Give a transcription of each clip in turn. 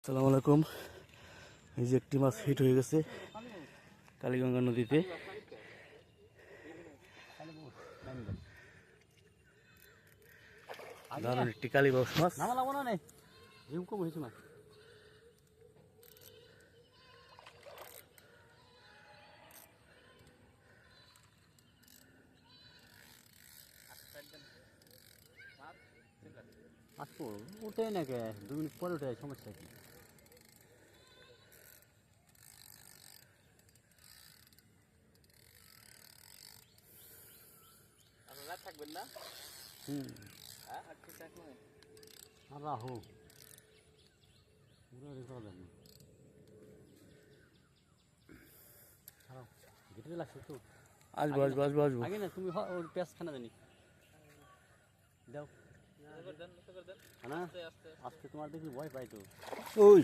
আসসালামু আলাইকুম। এই যে একটি মাছ হিট হয়ে গেছে কালীগঙ্গা নদীতে। দারুণ একটি কালীবাউস মাছ। উঠে নাকি 2 মিনিট পরে উঠে সমস্যা কি? থাকবেন না রাহু পুরো রেকর্ড দেন গেটে লাগছে তো আসবো আসবো আসবো আসবো। আগে না তুমি ওর পেঁয়াজ খানা জানি দাও না আজকে তোমার দেখি ভয় পাই তো। ওই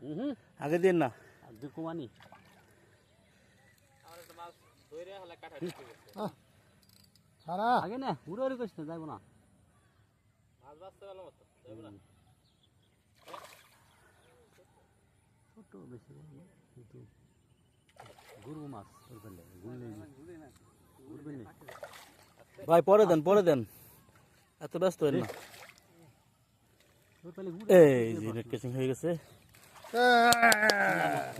হুম আগে দিন না। আর দুই কুমানি আগে না উড়ে উড়ে করিস না যাইব না ছোট বেশি বড় না, কিন্তু গরু মাছ ওর ফেলে ঘুরবে না ভাই পরে দেন এত ব্যস্ত হন না। ওর ফেলে এই যে নেট ক্যাচিং হয়ে গেছে।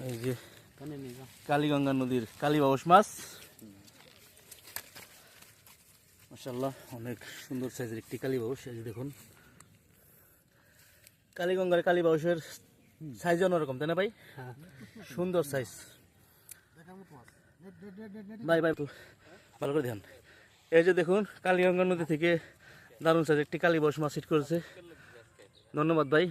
এই যে কানে নেই যা কালীগঙ্গা নদীর কালীবাউস মাছ। মাশাআল্লাহ অনেক সুন্দর সাইজের একটি কালীবাউস। এই যে দেখুন কালীগঙ্গার কালীবাউসের সাইজ অন্যরকম তাই না ভাই? সুন্দর সাইজ ভাই ভাই ভালো করে ধ্যান। এই যে দেখুন কালীগঙ্গা নদী থেকে দারুণ সাইজ একটি কালীবাউস মাছ হিট করেছে। ধন্যবাদ ভাই।